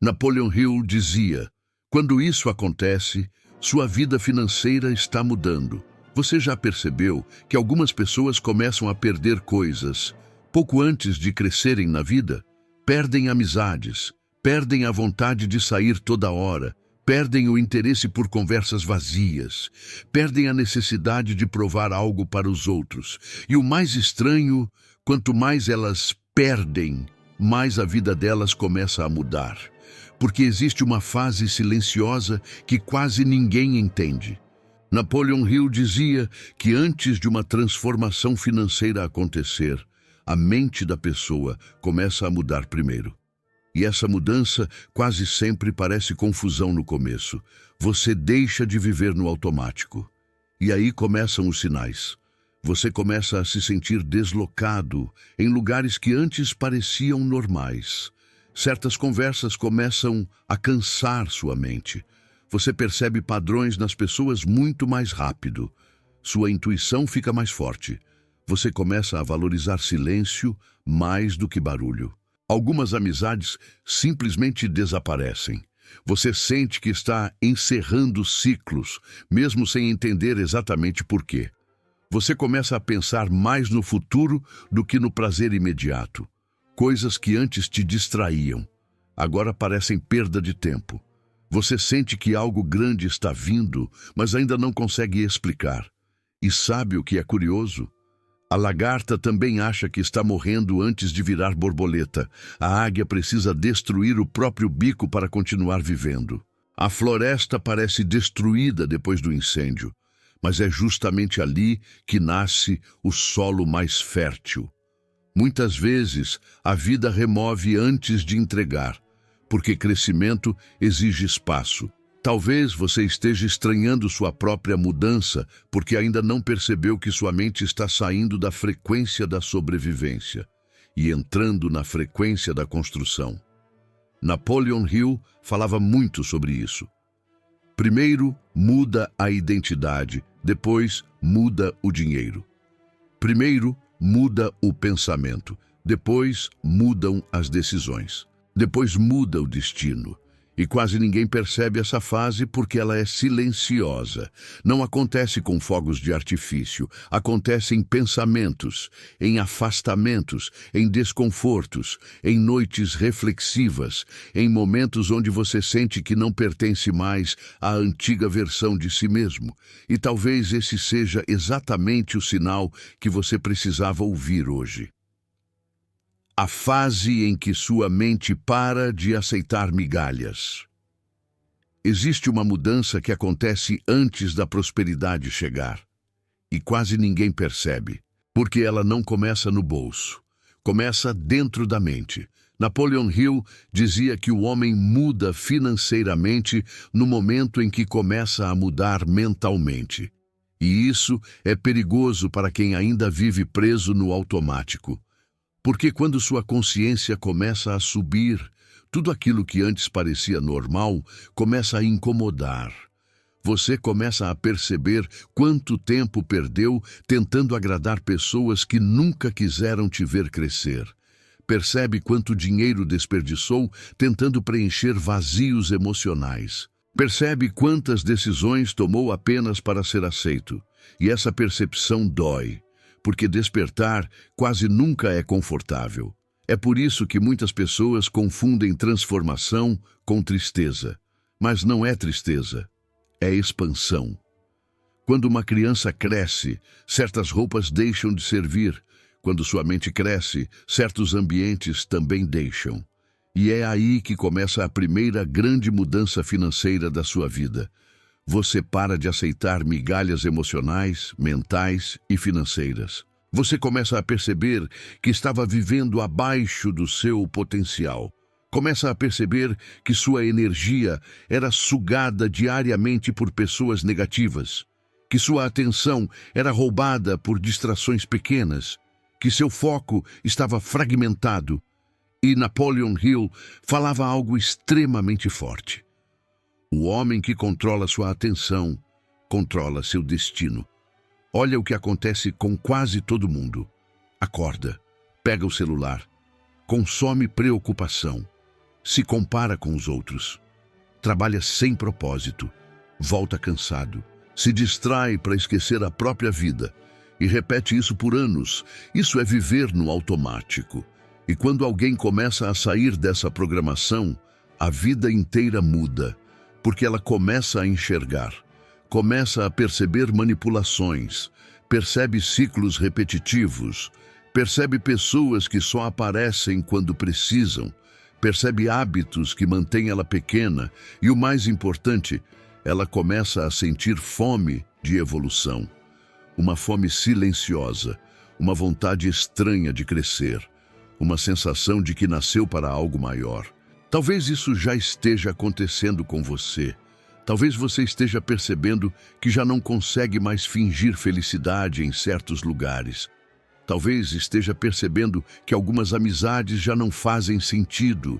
Napoleon Hill dizia: quando isso acontece, sua vida financeira está mudando. Você já percebeu que algumas pessoas começam a perder coisas pouco antes de crescerem na vida? Perdem amizades, perdem a vontade de sair toda hora, perdem o interesse por conversas vazias, perdem a necessidade de provar algo para os outros. E o mais estranho, quanto mais elas perdem, mais a vida delas começa a mudar. Porque existe uma fase silenciosa que quase ninguém entende. Napoleon Hill dizia que antes de uma transformação financeira acontecer, a mente da pessoa começa a mudar primeiro. E essa mudança quase sempre parece confusão no começo. Você deixa de viver no automático. E aí começam os sinais. Você começa a se sentir deslocado em lugares que antes pareciam normais. Certas conversas começam a cansar sua mente. Você percebe padrões nas pessoas muito mais rápido. Sua intuição fica mais forte. Você começa a valorizar silêncio mais do que barulho. Algumas amizades simplesmente desaparecem. Você sente que está encerrando ciclos, mesmo sem entender exatamente por quê. Você começa a pensar mais no futuro do que no prazer imediato. Coisas que antes te distraíam, agora parecem perda de tempo. Você sente que algo grande está vindo, mas ainda não consegue explicar. E sabe o que é curioso? A lagarta também acha que está morrendo antes de virar borboleta. A águia precisa destruir o próprio bico para continuar vivendo. A floresta parece destruída depois do incêndio, mas é justamente ali que nasce o solo mais fértil. Muitas vezes, a vida remove antes de entregar, porque crescimento exige espaço. Talvez você esteja estranhando sua própria mudança porque ainda não percebeu que sua mente está saindo da frequência da sobrevivência e entrando na frequência da construção. Napoleon Hill falava muito sobre isso. Primeiro, muda a identidade, depois, muda o dinheiro. Primeiro, muda o pensamento, depois, mudam as decisões. Depois muda o destino. E quase ninguém percebe essa fase porque ela é silenciosa. Não acontece com fogos de artifício. Acontece em pensamentos, em afastamentos, em desconfortos, em noites reflexivas, em momentos onde você sente que não pertence mais à antiga versão de si mesmo. E talvez esse seja exatamente o sinal que você precisava ouvir hoje. A fase em que sua mente para de aceitar migalhas. Existe uma mudança que acontece antes da prosperidade chegar. E quase ninguém percebe, porque ela não começa no bolso. Começa dentro da mente. Napoleon Hill dizia que o homem muda financeiramente no momento em que começa a mudar mentalmente. E isso é perigoso para quem ainda vive preso no automático. Porque quando sua consciência começa a subir, tudo aquilo que antes parecia normal começa a incomodar. Você começa a perceber quanto tempo perdeu tentando agradar pessoas que nunca quiseram te ver crescer. Percebe quanto dinheiro desperdiçou tentando preencher vazios emocionais. Percebe quantas decisões tomou apenas para ser aceito. E essa percepção dói. Porque despertar quase nunca é confortável. É por isso que muitas pessoas confundem transformação com tristeza. Mas não é tristeza, é expansão. Quando uma criança cresce, certas roupas deixam de servir. Quando sua mente cresce, certos ambientes também deixam. E é aí que começa a primeira grande mudança financeira da sua vida. Você para de aceitar migalhas emocionais, mentais e financeiras. Você começa a perceber que estava vivendo abaixo do seu potencial. Começa a perceber que sua energia era sugada diariamente por pessoas negativas, que sua atenção era roubada por distrações pequenas, que seu foco estava fragmentado. E Napoleon Hill falava algo extremamente forte. O homem que controla sua atenção, controla seu destino. Olha o que acontece com quase todo mundo. Acorda, pega o celular, consome preocupação, se compara com os outros, trabalha sem propósito, volta cansado, se distrai para esquecer a própria vida e repete isso por anos. Isso é viver no automático. E quando alguém começa a sair dessa programação, a vida inteira muda, porque ela começa a enxergar, começa a perceber manipulações, percebe ciclos repetitivos, percebe pessoas que só aparecem quando precisam, percebe hábitos que mantêm ela pequena e, o mais importante, ela começa a sentir fome de evolução. Uma fome silenciosa, uma vontade estranha de crescer, uma sensação de que nasceu para algo maior. Talvez isso já esteja acontecendo com você. Talvez você esteja percebendo que já não consegue mais fingir felicidade em certos lugares. Talvez esteja percebendo que algumas amizades já não fazem sentido.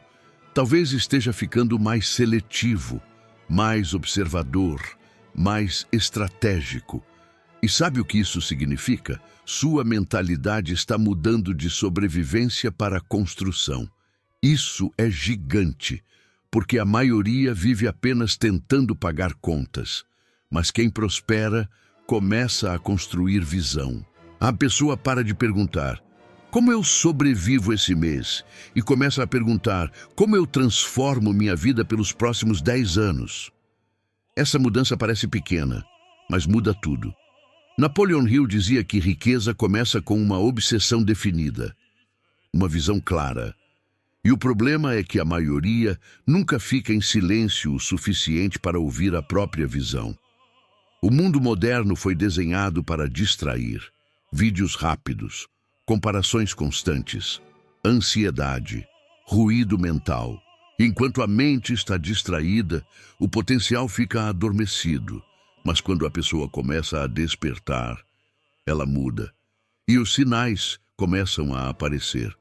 Talvez esteja ficando mais seletivo, mais observador, mais estratégico. E sabe o que isso significa? Sua mentalidade está mudando de sobrevivência para construção. Isso é gigante, porque a maioria vive apenas tentando pagar contas. Mas quem prospera começa a construir visão. A pessoa para de perguntar: como eu sobrevivo esse mês? E começa a perguntar: como eu transformo minha vida pelos próximos 10 anos? Essa mudança parece pequena, mas muda tudo. Napoleon Hill dizia que riqueza começa com uma obsessão definida, uma visão clara. E o problema é que a maioria nunca fica em silêncio o suficiente para ouvir a própria visão. O mundo moderno foi desenhado para distrair. Vídeos rápidos, comparações constantes, ansiedade, ruído mental. Enquanto a mente está distraída, o potencial fica adormecido. Mas quando a pessoa começa a despertar, ela muda. E os sinais começam a aparecer.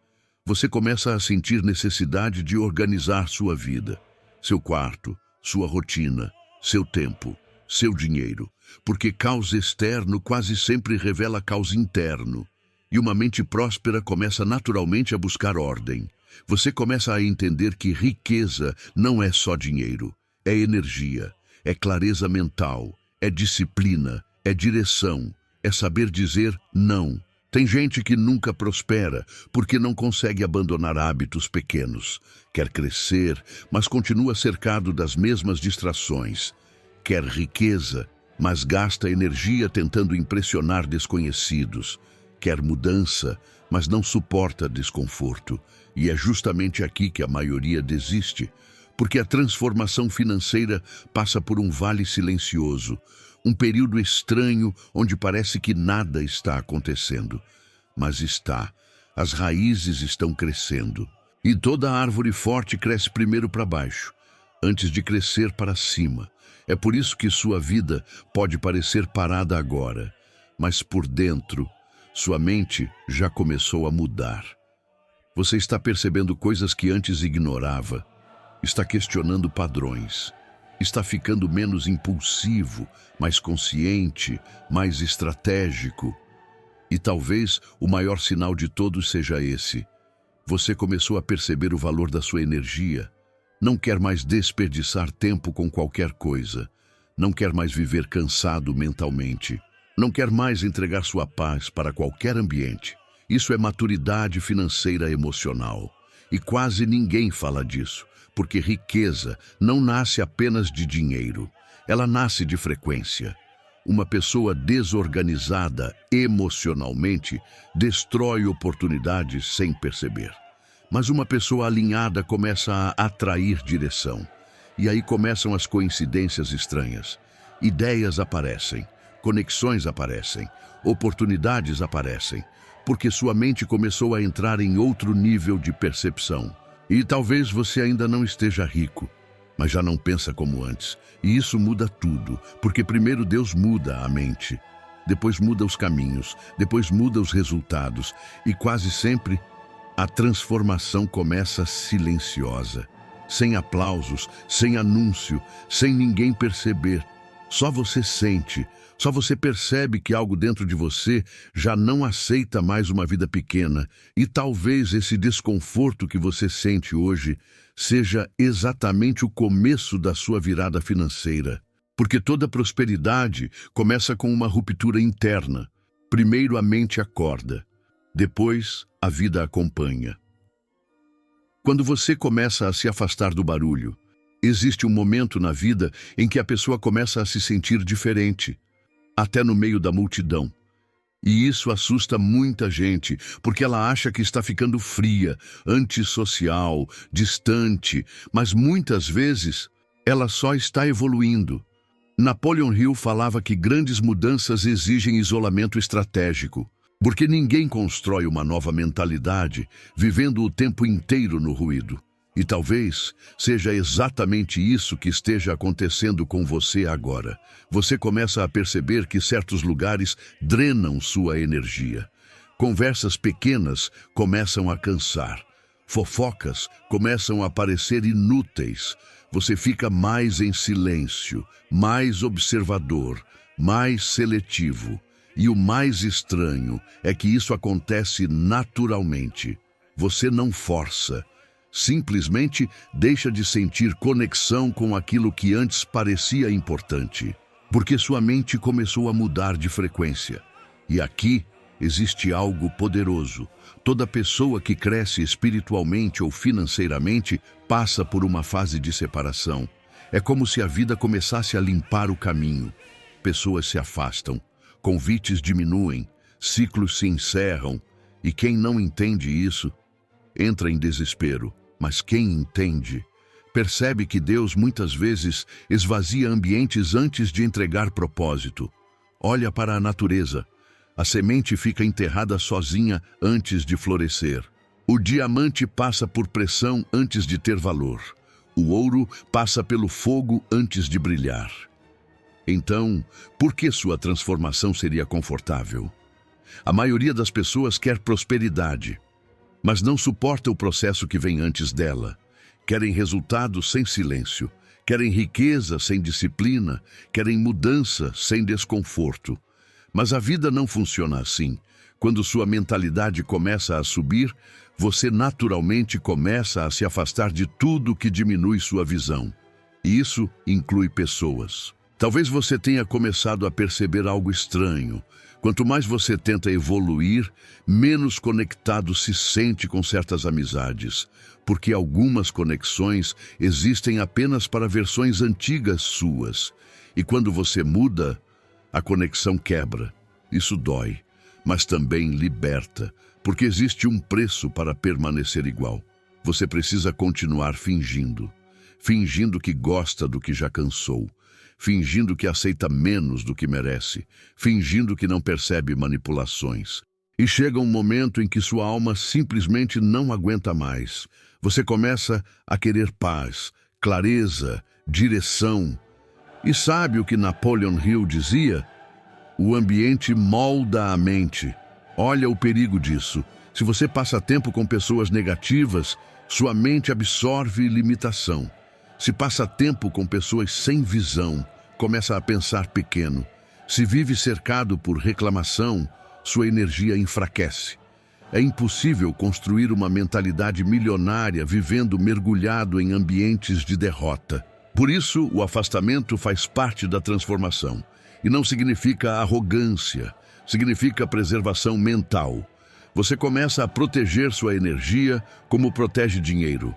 Você começa a sentir necessidade de organizar sua vida, seu quarto, sua rotina, seu tempo, seu dinheiro, porque caos externo quase sempre revela caos interno. E uma mente próspera começa naturalmente a buscar ordem. Você começa a entender que riqueza não é só dinheiro, é energia, é clareza mental, é disciplina, é direção, é saber dizer não. Tem gente que nunca prospera porque não consegue abandonar hábitos pequenos. Quer crescer, mas continua cercado das mesmas distrações. Quer riqueza, mas gasta energia tentando impressionar desconhecidos. Quer mudança, mas não suporta desconforto. E é justamente aqui que a maioria desiste, porque a transformação financeira passa por um vale silencioso, um período estranho onde parece que nada está acontecendo. Mas está. As raízes estão crescendo. E toda árvore forte cresce primeiro para baixo, antes de crescer para cima. É por isso que sua vida pode parecer parada agora, mas por dentro, sua mente já começou a mudar. Você está percebendo coisas que antes ignorava, está questionando padrões, está ficando menos impulsivo, mais consciente, mais estratégico. E talvez o maior sinal de todos seja esse. Você começou a perceber o valor da sua energia. Não quer mais desperdiçar tempo com qualquer coisa. Não quer mais viver cansado mentalmente. Não quer mais entregar sua paz para qualquer ambiente. Isso é maturidade financeira emocional. E quase ninguém fala disso, porque riqueza não nasce apenas de dinheiro. Ela nasce de frequência. Uma pessoa desorganizada emocionalmente destrói oportunidades sem perceber. Mas uma pessoa alinhada começa a atrair direção. E aí começam as coincidências estranhas. Ideias aparecem, conexões aparecem, oportunidades aparecem, porque sua mente começou a entrar em outro nível de percepção. E talvez você ainda não esteja rico, mas já não pensa como antes. E isso muda tudo, porque primeiro Deus muda a mente, depois muda os caminhos, depois muda os resultados, e quase sempre a transformação começa silenciosa, sem aplausos, sem anúncio, sem ninguém perceber. Só você sente, só você percebe que algo dentro de você já não aceita mais uma vida pequena, e talvez esse desconforto que você sente hoje seja exatamente o começo da sua virada financeira. Porque toda prosperidade começa com uma ruptura interna. Primeiro a mente acorda, depois a vida acompanha. Quando você começa a se afastar do barulho, existe um momento na vida em que a pessoa começa a se sentir diferente, até no meio da multidão. E isso assusta muita gente, porque ela acha que está ficando fria, antissocial, distante, mas muitas vezes ela só está evoluindo. Napoleon Hill falava que grandes mudanças exigem isolamento estratégico, porque ninguém constrói uma nova mentalidade vivendo o tempo inteiro no ruído. E talvez seja exatamente isso que esteja acontecendo com você agora. Você começa a perceber que certos lugares drenam sua energia. Conversas pequenas começam a cansar. Fofocas começam a parecer inúteis. Você fica mais em silêncio, mais observador, mais seletivo. E o mais estranho é que isso acontece naturalmente. Você não força. Simplesmente deixa de sentir conexão com aquilo que antes parecia importante, porque sua mente começou a mudar de frequência. E aqui existe algo poderoso. Toda pessoa que cresce espiritualmente ou financeiramente passa por uma fase de separação. É como se a vida começasse a limpar o caminho. Pessoas se afastam, convites diminuem, ciclos se encerram, e quem não entende isso entra em desespero. Mas quem entende, percebe que Deus muitas vezes esvazia ambientes antes de entregar propósito. Olha para a natureza. A semente fica enterrada sozinha antes de florescer. O diamante passa por pressão antes de ter valor. O ouro passa pelo fogo antes de brilhar. Então, por que sua transformação seria confortável? A maioria das pessoas quer prosperidade, mas não suporta o processo que vem antes dela. Querem resultados sem silêncio, querem riqueza sem disciplina, querem mudança sem desconforto. Mas a vida não funciona assim. Quando sua mentalidade começa a subir, você naturalmente começa a se afastar de tudo que diminui sua visão. E isso inclui pessoas. Talvez você tenha começado a perceber algo estranho. Quanto mais você tenta evoluir, menos conectado se sente com certas amizades, porque algumas conexões existem apenas para versões antigas suas. E quando você muda, a conexão quebra. Isso dói, mas também liberta, porque existe um preço para permanecer igual. Você precisa continuar fingindo. Fingindo que gosta do que já cansou. Fingindo que aceita menos do que merece, fingindo que não percebe manipulações. E chega um momento em que sua alma simplesmente não aguenta mais. Você começa a querer paz, clareza, direção. E sabe o que Napoleon Hill dizia? O ambiente molda a mente. Olha o perigo disso. Se você passa tempo com pessoas negativas, sua mente absorve limitação. Se passa tempo com pessoas sem visão, começa a pensar pequeno. Se vive cercado por reclamação, sua energia enfraquece. É impossível construir uma mentalidade milionária vivendo mergulhado em ambientes de derrota. Por isso, o afastamento faz parte da transformação. E não significa arrogância, significa preservação mental. Você começa a proteger sua energia como protege dinheiro.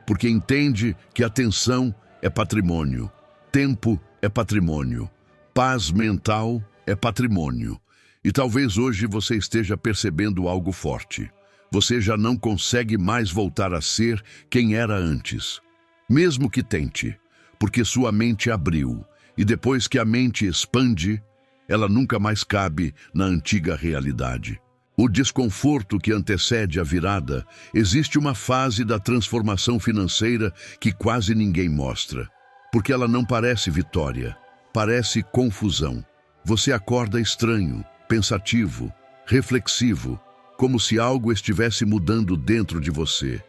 Porque entende que atenção é patrimônio, tempo é patrimônio, paz mental é patrimônio. E talvez hoje você esteja percebendo algo forte. Você já não consegue mais voltar a ser quem era antes. Mesmo que tente, porque sua mente abriu. E depois que a mente expande, ela nunca mais cabe na antiga realidade. O desconforto que antecede a virada, existe uma fase da transformação financeira que quase ninguém mostra, porque ela não parece vitória, parece confusão. Você acorda estranho, pensativo, reflexivo, como se algo estivesse mudando dentro de você,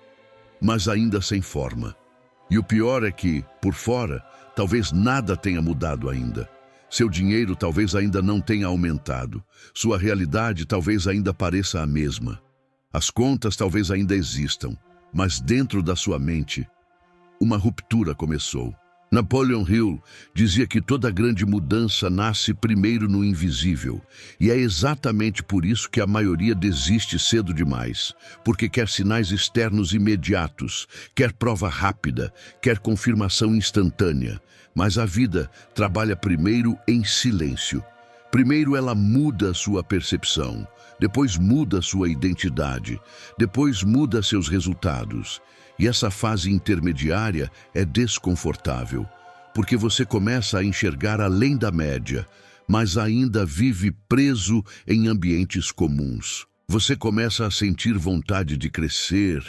mas ainda sem forma. E o pior é que, por fora, talvez nada tenha mudado ainda. Seu dinheiro talvez ainda não tenha aumentado. Sua realidade talvez ainda pareça a mesma. As contas talvez ainda existam, mas dentro da sua mente, uma ruptura começou. Napoleon Hill dizia que toda grande mudança nasce primeiro no invisível, e é exatamente por isso que a maioria desiste cedo demais, porque quer sinais externos imediatos, quer prova rápida, quer confirmação instantânea, mas a vida trabalha primeiro em silêncio. Primeiro ela muda sua percepção, depois muda sua identidade, depois muda seus resultados. E essa fase intermediária é desconfortável, porque você começa a enxergar além da média, mas ainda vive preso em ambientes comuns. Você começa a sentir vontade de crescer,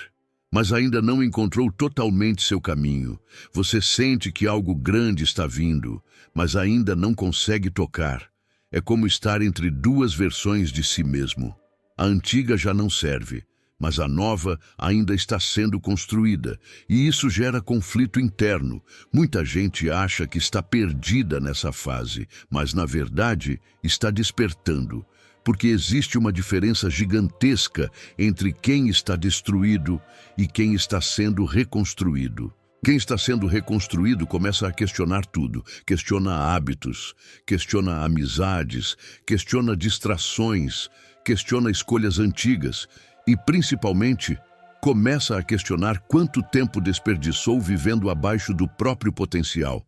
mas ainda não encontrou totalmente seu caminho. Você sente que algo grande está vindo, mas ainda não consegue tocar. É como estar entre duas versões de si mesmo. A antiga já não serve, mas a nova ainda está sendo construída, e isso gera conflito interno. Muita gente acha que está perdida nessa fase, mas na verdade está despertando, porque existe uma diferença gigantesca entre quem está destruído e quem está sendo reconstruído. Quem está sendo reconstruído começa a questionar tudo, questiona hábitos, questiona amizades, questiona distrações, questiona escolhas antigas, e, principalmente, começa a questionar quanto tempo desperdiçou vivendo abaixo do próprio potencial.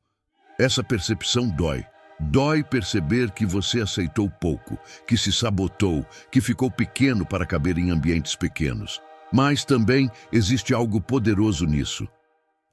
Essa percepção dói. Dói perceber que você aceitou pouco, que se sabotou, que ficou pequeno para caber em ambientes pequenos. Mas também existe algo poderoso nisso.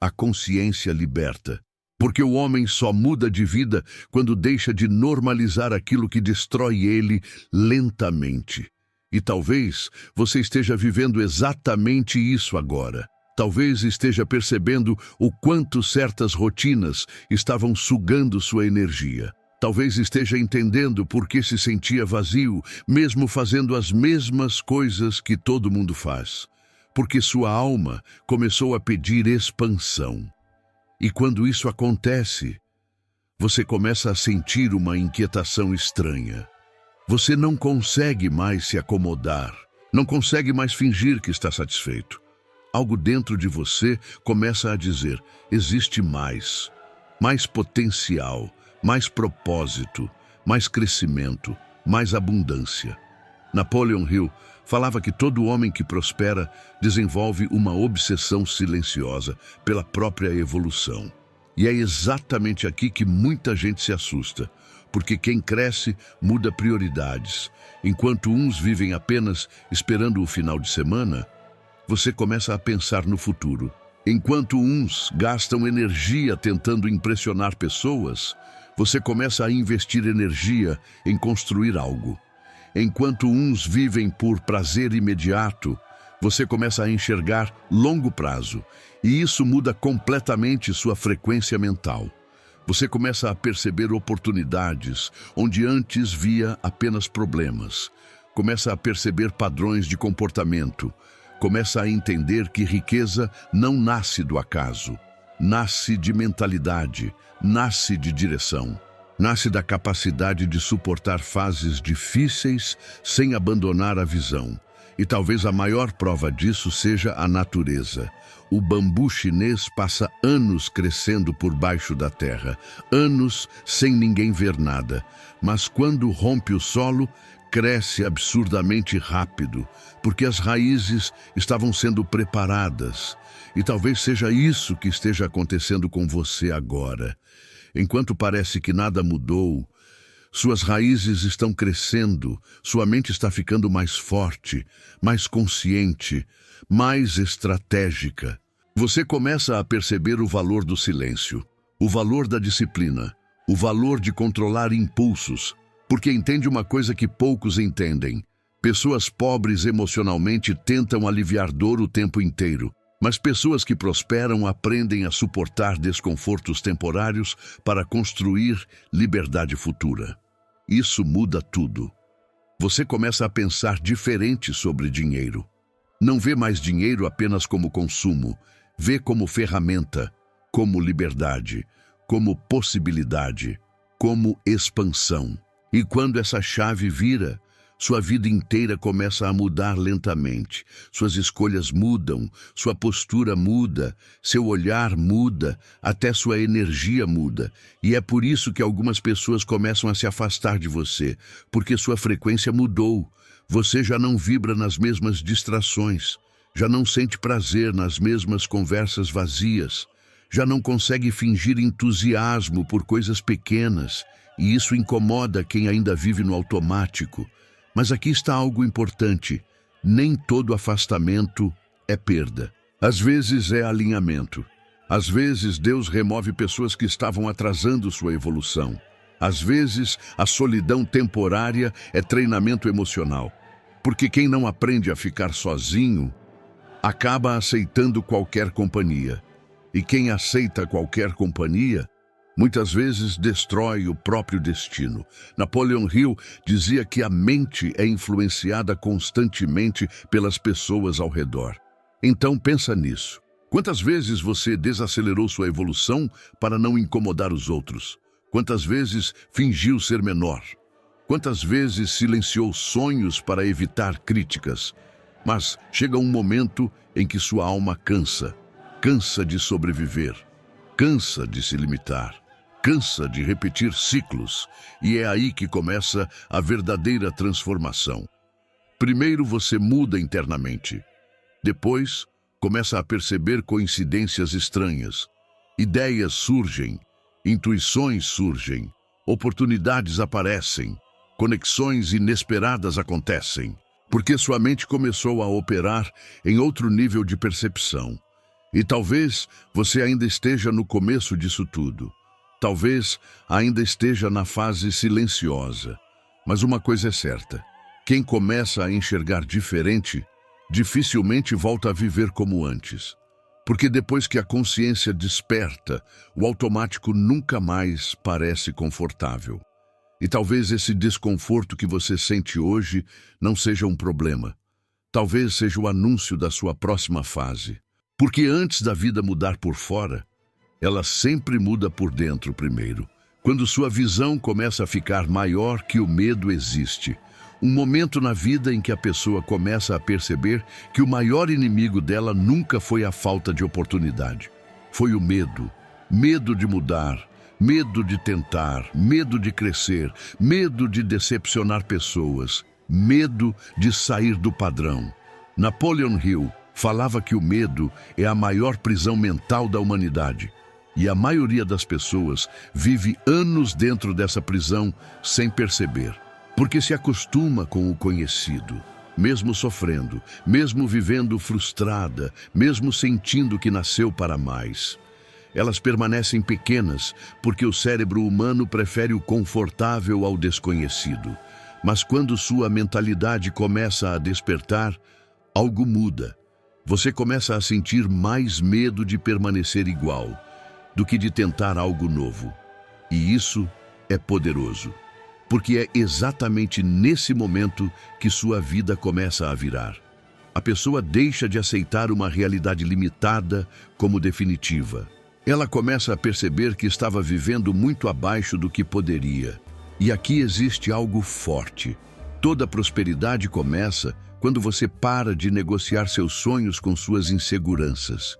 A consciência liberta. Porque o homem só muda de vida quando deixa de normalizar aquilo que destrói ele lentamente. E talvez você esteja vivendo exatamente isso agora. Talvez esteja percebendo o quanto certas rotinas estavam sugando sua energia. Talvez esteja entendendo por que se sentia vazio, mesmo fazendo as mesmas coisas que todo mundo faz. Porque sua alma começou a pedir expansão. E quando isso acontece, você começa a sentir uma inquietação estranha. Você não consegue mais se acomodar, não consegue mais fingir que está satisfeito. Algo dentro de você começa a dizer: existe mais potencial, mais propósito, mais crescimento, mais abundância. Napoleon Hill falava que todo homem que prospera desenvolve uma obsessão silenciosa pela própria evolução. E é exatamente aqui que muita gente se assusta. Porque quem cresce muda prioridades. Enquanto uns vivem apenas esperando o final de semana, você começa a pensar no futuro. Enquanto uns gastam energia tentando impressionar pessoas, você começa a investir energia em construir algo. Enquanto uns vivem por prazer imediato, você começa a enxergar longo prazo, e isso muda completamente sua frequência mental. Você começa a perceber oportunidades onde antes via apenas problemas. Começa a perceber padrões de comportamento. Começa a entender que riqueza não nasce do acaso. Nasce de mentalidade, nasce de direção. Nasce da capacidade de suportar fases difíceis sem abandonar a visão. E talvez a maior prova disso seja a natureza. O bambu chinês passa anos crescendo por baixo da terra, anos sem ninguém ver nada. Mas quando rompe o solo, cresce absurdamente rápido, porque as raízes estavam sendo preparadas. E talvez seja isso que esteja acontecendo com você agora. Enquanto parece que nada mudou, suas raízes estão crescendo, sua mente está ficando mais forte, mais consciente, mais estratégica. Você começa a perceber o valor do silêncio, o valor da disciplina, o valor de controlar impulsos, porque entende uma coisa que poucos entendem. Pessoas pobres emocionalmente tentam aliviar dor o tempo inteiro, mas pessoas que prosperam aprendem a suportar desconfortos temporários para construir liberdade futura. Isso muda tudo. Você começa a pensar diferente sobre dinheiro. Não vê mais dinheiro apenas como consumo, vê como ferramenta, como liberdade, como possibilidade. como expansão. E quando essa chave vira, sua vida inteira começa a mudar lentamente. Suas escolhas mudam, sua postura muda, seu olhar muda, até sua energia muda. E é por isso que algumas pessoas começam a se afastar de você, porque sua frequência mudou. Você já não vibra nas mesmas distrações, já não sente prazer nas mesmas conversas vazias, já não consegue fingir entusiasmo por coisas pequenas, e isso incomoda quem ainda vive no automático. Mas aqui está algo importante: nem todo afastamento é perda. Às vezes é alinhamento. Às vezes Deus remove pessoas que estavam atrasando sua evolução. Às vezes a solidão temporária é treinamento emocional. Porque quem não aprende a ficar sozinho, acaba aceitando qualquer companhia. E quem aceita qualquer companhia, muitas vezes destrói o próprio destino. Napoleon Hill dizia que a mente é influenciada constantemente pelas pessoas ao redor. Então pensa nisso. Quantas vezes você desacelerou sua evolução para não incomodar os outros? Quantas vezes fingiu ser menor? Quantas vezes silenciou sonhos para evitar críticas? Mas chega um momento em que sua alma cansa. Cansa de sobreviver. Cansa de se limitar. Cansa de repetir ciclos. E é aí que começa a verdadeira transformação. Primeiro você muda internamente. Depois, começa a perceber coincidências estranhas. Ideias surgem. Intuições surgem. Oportunidades aparecem. Conexões inesperadas acontecem. Porque sua mente começou a operar em outro nível de percepção. E talvez você ainda esteja no começo disso tudo. Talvez ainda esteja na fase silenciosa. Mas uma coisa é certa: quem começa a enxergar diferente, dificilmente volta a viver como antes. Porque depois que a consciência desperta, o automático nunca mais parece confortável. E talvez esse desconforto que você sente hoje não seja um problema. Talvez seja o anúncio da sua próxima fase. Porque antes da vida mudar por fora, ela sempre muda por dentro primeiro. Quando sua visão começa a ficar maior que o medo existe. Um momento na vida em que a pessoa começa a perceber que o maior inimigo dela nunca foi a falta de oportunidade. Foi o medo. Medo de mudar, medo de tentar, medo de crescer, medo de decepcionar pessoas, medo de sair do padrão. Napoleon Hill falava que o medo é a maior prisão mental da humanidade. E a maioria das pessoas vive anos dentro dessa prisão sem perceber. Porque se acostuma com o conhecido, mesmo sofrendo, mesmo vivendo frustrada, mesmo sentindo que nasceu para mais. Elas permanecem pequenas porque o cérebro humano prefere o confortável ao desconhecido. Mas quando sua mentalidade começa a despertar, algo muda. Você começa a sentir mais medo de permanecer igual do que de tentar algo novo. E isso é poderoso, porque é exatamente nesse momento que sua vida começa a virar. A pessoa deixa de aceitar uma realidade limitada como definitiva. Ela começa a perceber que estava vivendo muito abaixo do que poderia. E aqui existe algo forte. Toda prosperidade começa quando você para de negociar seus sonhos com suas inseguranças.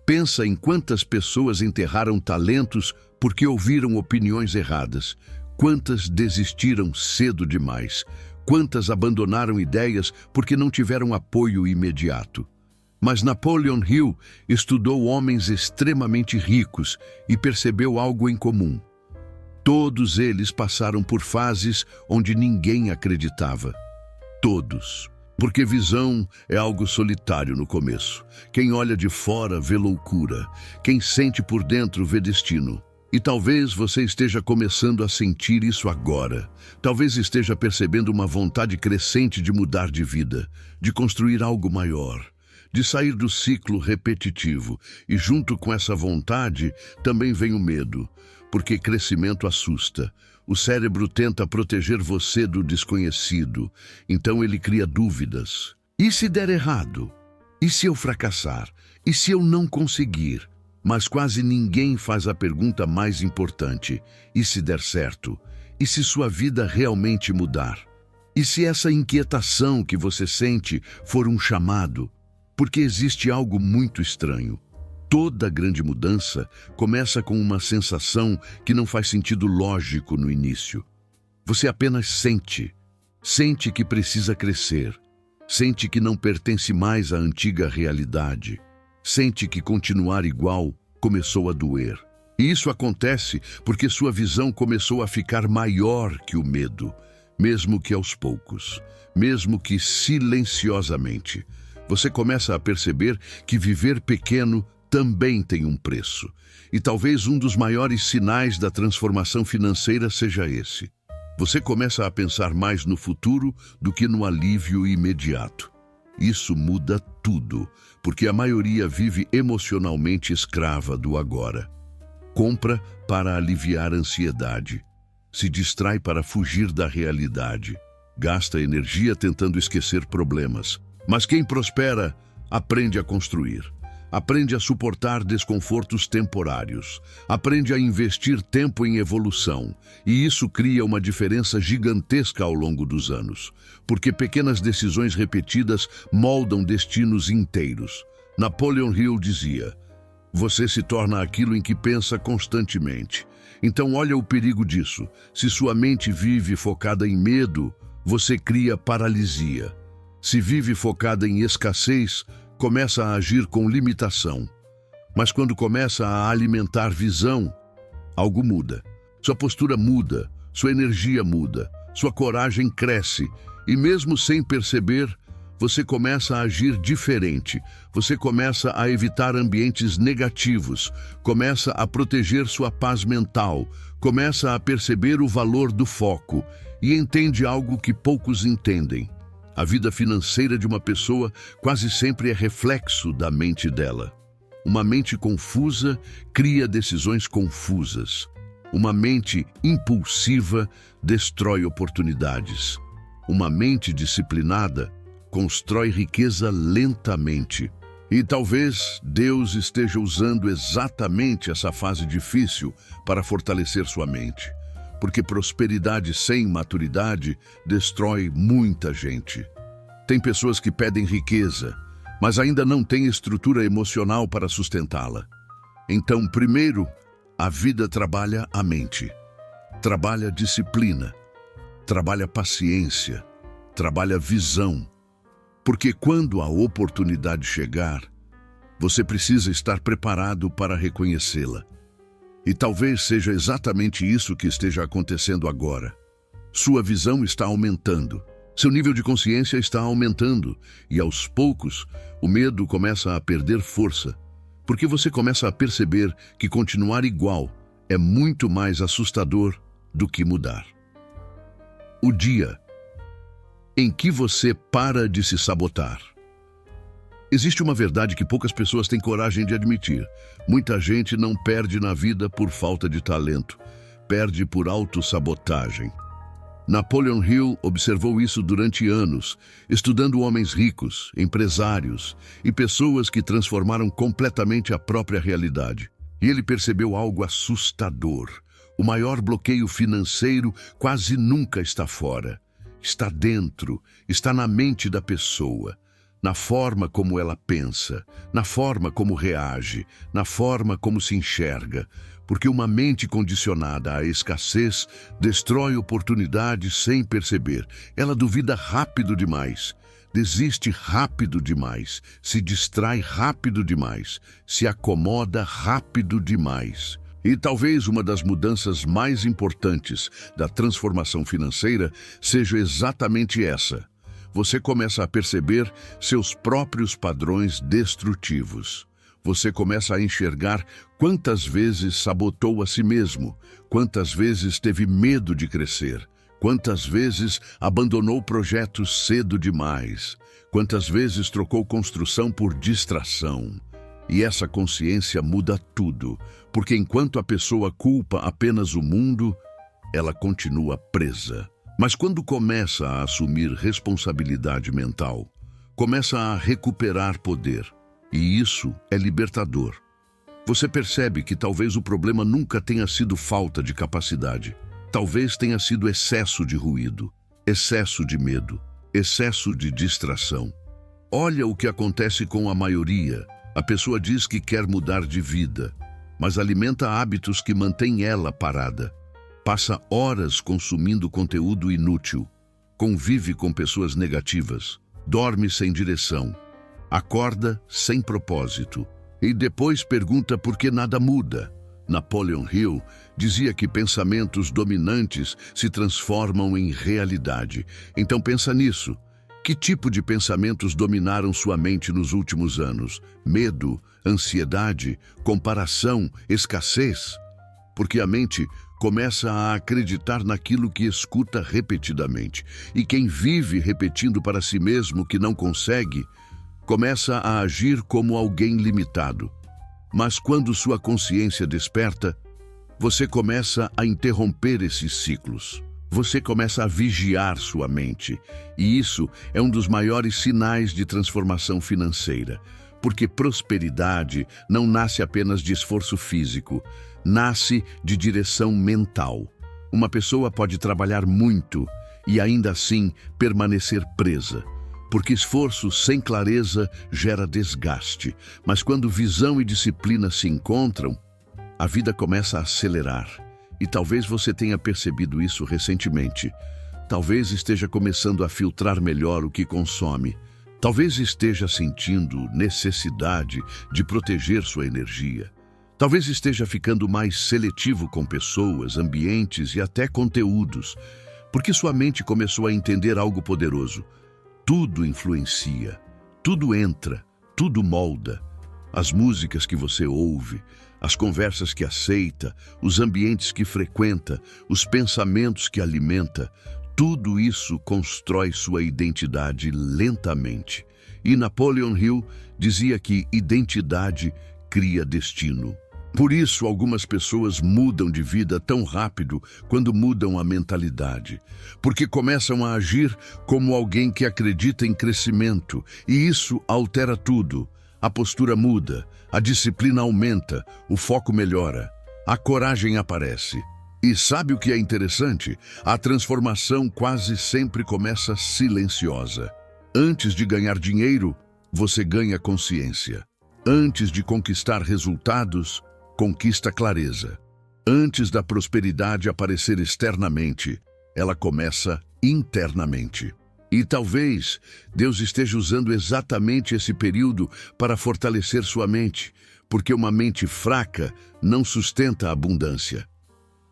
Pensa em quantas pessoas enterraram talentos porque ouviram opiniões erradas. Quantas desistiram cedo demais. Quantas abandonaram ideias porque não tiveram apoio imediato. Mas Napoleon Hill estudou homens extremamente ricos e percebeu algo em comum. Todos eles passaram por fases onde ninguém acreditava. Todos. Porque visão é algo solitário no começo. Quem olha de fora vê loucura. Quem sente por dentro vê destino. E talvez você esteja começando a sentir isso agora. Talvez esteja percebendo uma vontade crescente de mudar de vida, de construir algo maior, de sair do ciclo repetitivo. E junto com essa vontade também vem o medo, porque crescimento assusta. O cérebro tenta proteger você do desconhecido, então ele cria dúvidas. E se der errado? E se eu fracassar? E se eu não conseguir? Mas quase ninguém faz a pergunta mais importante: e se der certo? E se sua vida realmente mudar? E se essa inquietação que você sente for um chamado? Porque existe algo muito estranho. Toda grande mudança começa com uma sensação que não faz sentido lógico no início. Você apenas sente. Sente que precisa crescer. Sente que não pertence mais à antiga realidade. Sente que continuar igual começou a doer. E isso acontece porque sua visão começou a ficar maior que o medo, mesmo que aos poucos, mesmo que silenciosamente. Você começa a perceber que viver pequeno também tem um preço. E talvez um dos maiores sinais da transformação financeira seja esse. Você começa a pensar mais no futuro do que no alívio imediato. Isso muda tudo, porque a maioria vive emocionalmente escrava do agora. Compra para aliviar a ansiedade. Se distrai para fugir da realidade. Gasta energia tentando esquecer problemas. Mas quem prospera, aprende a construir. Aprende a suportar desconfortos temporários. Aprende a investir tempo em evolução. E isso cria uma diferença gigantesca ao longo dos anos. Porque pequenas decisões repetidas moldam destinos inteiros. Napoleon Hill dizia: você se torna aquilo em que pensa constantemente. Então olha o perigo disso. Se sua mente vive focada em medo, você cria paralisia. Se vive focada em escassez, começa a agir com limitação. Mas quando começa a alimentar visão, algo muda. Sua postura muda, sua energia muda, sua coragem cresce. E mesmo sem perceber, você começa a agir diferente. Você começa a evitar ambientes negativos, começa a proteger sua paz mental, começa a perceber o valor do foco e entende algo que poucos entendem. A vida financeira de uma pessoa quase sempre é reflexo da mente dela. Uma mente confusa cria decisões confusas. Uma mente impulsiva destrói oportunidades. Uma mente disciplinada constrói riqueza lentamente. E talvez Deus esteja usando exatamente essa fase difícil para fortalecer sua mente. Porque prosperidade sem maturidade destrói muita gente. Tem pessoas que pedem riqueza, mas ainda não têm estrutura emocional para sustentá-la. Então, primeiro, a vida trabalha a mente. Trabalha disciplina. Trabalha paciência. Trabalha visão. Porque quando a oportunidade chegar, você precisa estar preparado para reconhecê-la. E talvez seja exatamente isso que esteja acontecendo agora. Sua visão está aumentando, seu nível de consciência está aumentando e, aos poucos, o medo começa a perder força, porque você começa a perceber que continuar igual é muito mais assustador do que mudar. O dia em que você para de se sabotar. Existe uma verdade que poucas pessoas têm coragem de admitir. Muita gente não perde na vida por falta de talento, perde por autossabotagem. Napoleon Hill observou isso durante anos, estudando homens ricos, empresários e pessoas que transformaram completamente a própria realidade. E ele percebeu algo assustador. O maior bloqueio financeiro quase nunca está fora. Está dentro, está na mente da pessoa. Na forma como ela pensa, na forma como reage, na forma como se enxerga, porque uma mente condicionada à escassez destrói oportunidades sem perceber. Ela duvida rápido demais, desiste rápido demais, se distrai rápido demais, se acomoda rápido demais. E talvez uma das mudanças mais importantes da transformação financeira seja exatamente essa. Você começa a perceber seus próprios padrões destrutivos. Você começa a enxergar quantas vezes sabotou a si mesmo, quantas vezes teve medo de crescer, quantas vezes abandonou projetos cedo demais, quantas vezes trocou construção por distração. E essa consciência muda tudo, porque enquanto a pessoa culpa apenas o mundo, ela continua presa. Mas quando começa a assumir responsabilidade mental, começa a recuperar poder. E isso é libertador. você percebe que talvez o problema nunca tenha sido falta de capacidade. Talvez tenha sido excesso de ruído, excesso de medo, excesso de distração. Olha o que acontece com a maioria. A pessoa diz que quer mudar de vida, mas alimenta hábitos que mantêm ela parada. Passa horas consumindo conteúdo inútil, convive com pessoas negativas, dorme sem direção, acorda sem propósito e depois pergunta por que nada muda. Napoleon Hill dizia que pensamentos dominantes se transformam em realidade. Então pensa nisso. Que tipo de pensamentos dominaram sua mente nos últimos anos? Medo, ansiedade, comparação, escassez? Porque a mente começa a acreditar naquilo que escuta repetidamente. E quem vive repetindo para si mesmo que não consegue, começa a agir como alguém limitado. Mas quando sua consciência desperta, você começa a interromper esses ciclos. Você começa a vigiar sua mente. E isso é um dos maiores sinais de transformação financeira. Porque prosperidade não nasce apenas de esforço físico, nasce de direção mental. Uma pessoa pode trabalhar muito e ainda assim permanecer presa. Porque esforço sem clareza gera desgaste. Mas quando visão e disciplina se encontram, a vida começa a acelerar. E talvez você tenha percebido isso recentemente. Talvez esteja começando a filtrar melhor o que consome. Talvez esteja sentindo necessidade de proteger sua energia. Talvez esteja ficando mais seletivo com pessoas, ambientes e até conteúdos. Porque sua mente começou a entender algo poderoso. Tudo influencia, tudo entra, tudo molda. As músicas que você ouve, as conversas que aceita, os ambientes que frequenta, os pensamentos que alimenta, tudo isso constrói sua identidade lentamente. E Napoleon Hill dizia que identidade cria destino. Por isso, algumas pessoas mudam de vida tão rápido quando mudam a mentalidade, porque começam a agir como alguém que acredita em crescimento, e isso altera tudo. A postura muda, a disciplina aumenta, o foco melhora, a coragem aparece. E sabe o que é interessante? A transformação quase sempre começa silenciosa. Antes de ganhar dinheiro, você ganha consciência. Antes de conquistar resultados, conquista clareza. Antes da prosperidade aparecer externamente, ela começa internamente. E talvez Deus esteja usando exatamente esse período para fortalecer sua mente, porque uma mente fraca não sustenta a abundância.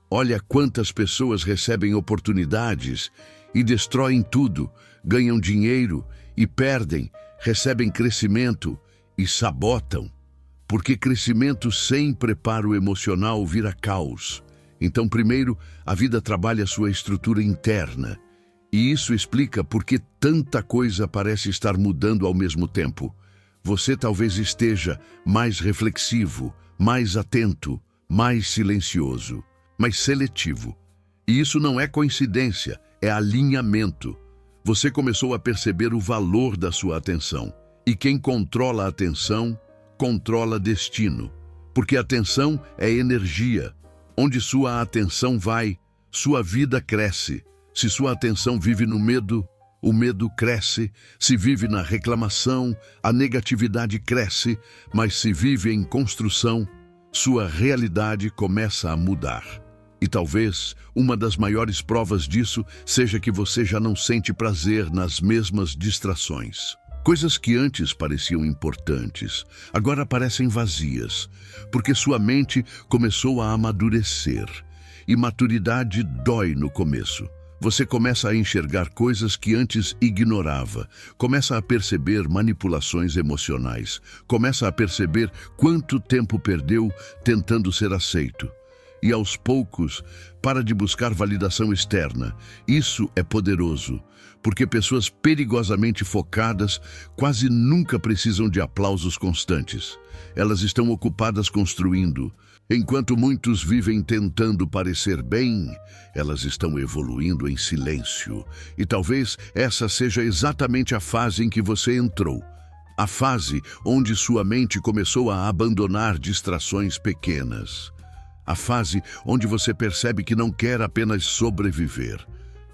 Olha quantas pessoas recebem oportunidades e destroem tudo, ganham dinheiro e perdem, recebem crescimento e sabotam. Porque crescimento sem preparo emocional vira caos. Então, primeiro, a vida trabalha sua estrutura interna. E isso explica por que tanta coisa parece estar mudando ao mesmo tempo. Você talvez esteja mais reflexivo, mais atento, mais silencioso, mais seletivo. E isso não é coincidência, é alinhamento. Você começou a perceber o valor da sua atenção. E quem controla a atenção, controla destino. Porque a atenção é energia. Onde sua atenção vai, sua vida cresce. Se sua atenção vive no medo, o medo cresce. Se vive na reclamação, a negatividade cresce. Mas se vive em construção, sua realidade começa a mudar. E talvez uma das maiores provas disso seja que você já não sente prazer nas mesmas distrações. Coisas que antes pareciam importantes, agora parecem vazias, porque sua mente começou a amadurecer. E maturidade dói no começo. Você começa a enxergar coisas que antes ignorava, começa a perceber manipulações emocionais, começa a perceber quanto tempo perdeu tentando ser aceito. E aos poucos, para de buscar validação externa. Isso é poderoso, porque pessoas perigosamente focadas quase nunca precisam de aplausos constantes. Elas estão ocupadas construindo. Enquanto muitos vivem tentando parecer bem, elas estão evoluindo em silêncio. E talvez essa seja exatamente a fase em que você entrou. A fase onde sua mente começou a abandonar distrações pequenas. A fase onde você percebe que não quer apenas sobreviver.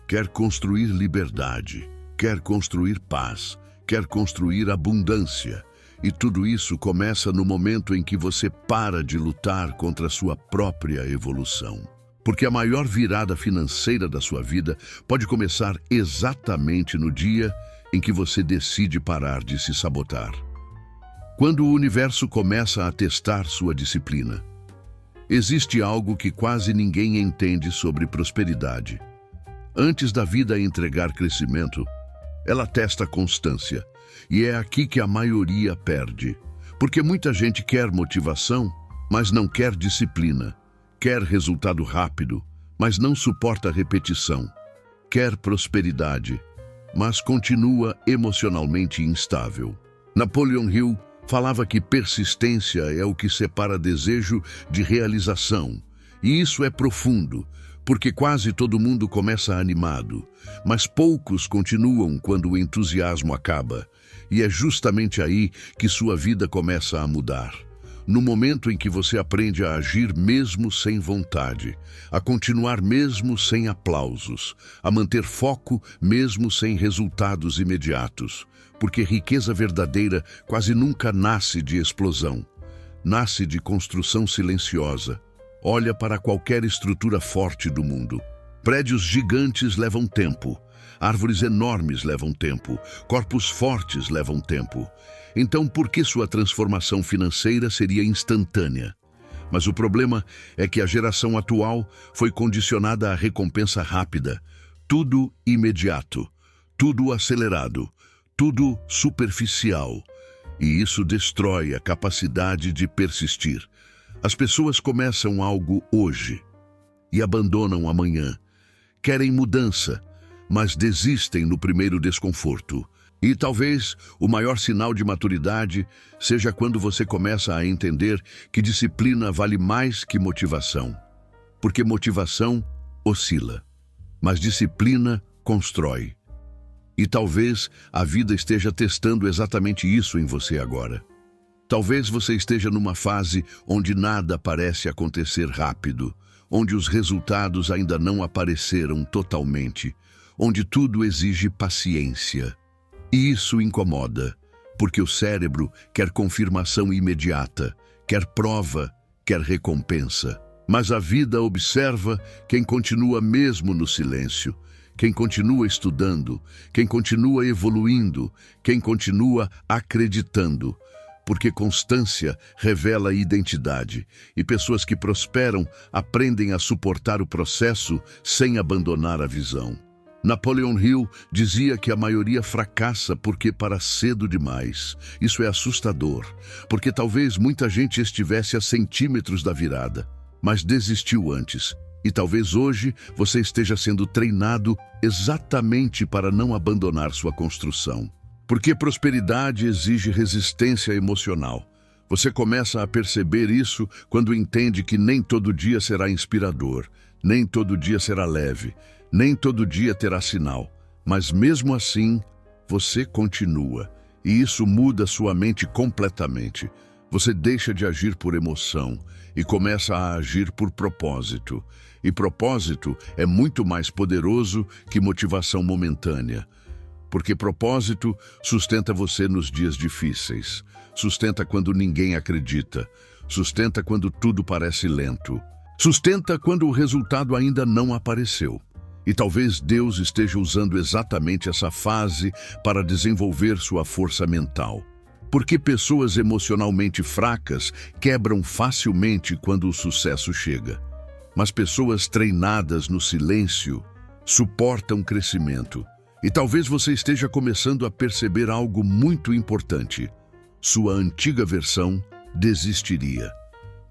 Quer construir liberdade, quer construir paz, quer construir abundância. E tudo isso começa no momento em que você para de lutar contra a sua própria evolução. Porque a maior virada financeira da sua vida pode começar exatamente no dia em que você decide parar de se sabotar. Quando o universo começa a testar sua disciplina. Existe algo que quase ninguém entende sobre prosperidade. Antes da vida entregar crescimento, ela testa constância. E é aqui que a maioria perde. Porque muita gente quer motivação, mas não quer disciplina. Quer resultado rápido, mas não suporta repetição. Quer prosperidade, mas continua emocionalmente instável. Napoleon Hill falava que persistência é o que separa desejo de realização. E isso é profundo, porque quase todo mundo começa animado, mas poucos continuam quando o entusiasmo acaba. E é justamente aí que sua vida começa a mudar. No momento em que você aprende a agir mesmo sem vontade, a continuar mesmo sem aplausos, a manter foco mesmo sem resultados imediatos, porque riqueza verdadeira quase nunca nasce de explosão, nasce de construção silenciosa. Olha para qualquer estrutura forte do mundo. Prédios gigantes levam tempo, árvores enormes levam tempo, corpos fortes levam tempo. Então, por que sua transformação financeira seria instantânea? Mas o problema é que a geração atual foi condicionada à recompensa rápida, tudo imediato, tudo acelerado, tudo superficial. E isso destrói a capacidade de persistir. As pessoas começam algo hoje e abandonam amanhã. Querem mudança, mas desistem no primeiro desconforto. E talvez o maior sinal de maturidade seja quando você começa a entender que disciplina vale mais que motivação. Porque motivação oscila, mas disciplina constrói. E talvez a vida esteja testando exatamente isso em você agora. Talvez você esteja numa fase onde nada parece acontecer rápido, onde os resultados ainda não apareceram totalmente, onde tudo exige paciência. E isso incomoda, porque o cérebro quer confirmação imediata, quer prova, quer recompensa. Mas a vida observa quem continua mesmo no silêncio, quem continua estudando, quem continua evoluindo, quem continua acreditando. Porque constância revela identidade, e pessoas que prosperam aprendem a suportar o processo sem abandonar a visão. Napoleon Hill dizia que a maioria fracassa porque para cedo demais. Isso é assustador, porque talvez muita gente estivesse a centímetros da virada, mas desistiu antes. E talvez hoje você esteja sendo treinado exatamente para não abandonar sua construção. Porque prosperidade exige resistência emocional. Você começa a perceber isso quando entende que nem todo dia será inspirador, nem todo dia será leve, nem todo dia terá sinal, mas mesmo assim, você continua, e isso muda sua mente completamente. Você deixa de agir por emoção e começa a agir por propósito. E propósito é muito mais poderoso que motivação momentânea. Porque propósito sustenta você nos dias difíceis, sustenta quando ninguém acredita, sustenta quando tudo parece lento, sustenta quando o resultado ainda não apareceu. E talvez Deus esteja usando exatamente essa fase para desenvolver sua força mental. Porque pessoas emocionalmente fracas quebram facilmente quando o sucesso chega. Mas pessoas treinadas no silêncio suportam crescimento. E talvez você esteja começando a perceber algo muito importante. Sua antiga versão desistiria.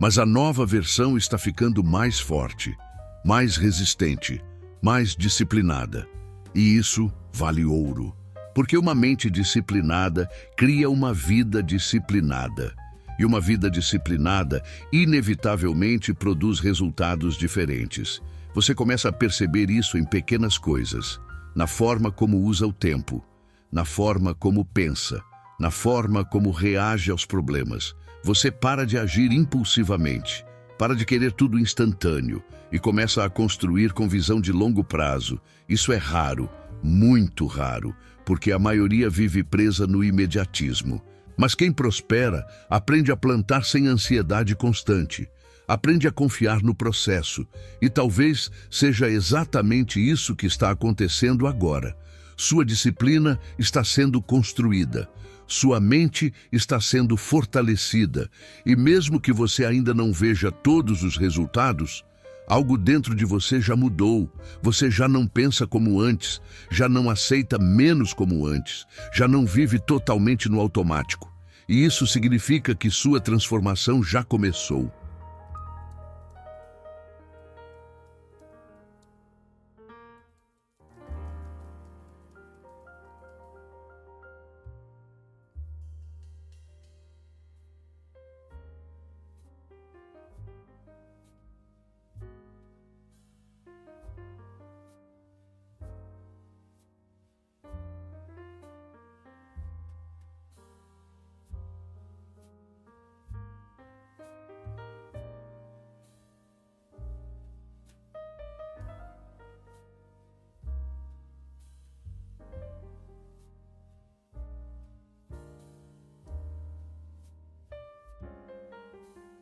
Mas a nova versão está ficando mais forte, mais resistente, mais disciplinada. E isso vale ouro. Porque uma mente disciplinada cria uma vida disciplinada. E uma vida disciplinada, inevitavelmente, produz resultados diferentes. Você começa a perceber isso em pequenas coisas. Na forma como usa o tempo, na forma como pensa, na forma como reage aos problemas. Você para de agir impulsivamente, para de querer tudo instantâneo e começa a construir com visão de longo prazo. Isso é raro, muito raro, porque a maioria vive presa no imediatismo. Mas quem prospera aprende a plantar sem ansiedade constante, aprende a confiar no processo, e talvez seja exatamente isso que está acontecendo agora. Sua disciplina está sendo construída, sua mente está sendo fortalecida, e mesmo que você ainda não veja todos os resultados, algo dentro de você já mudou. Você já não pensa como antes, já não aceita menos como antes, já não vive totalmente no automático. E isso significa que sua transformação já começou.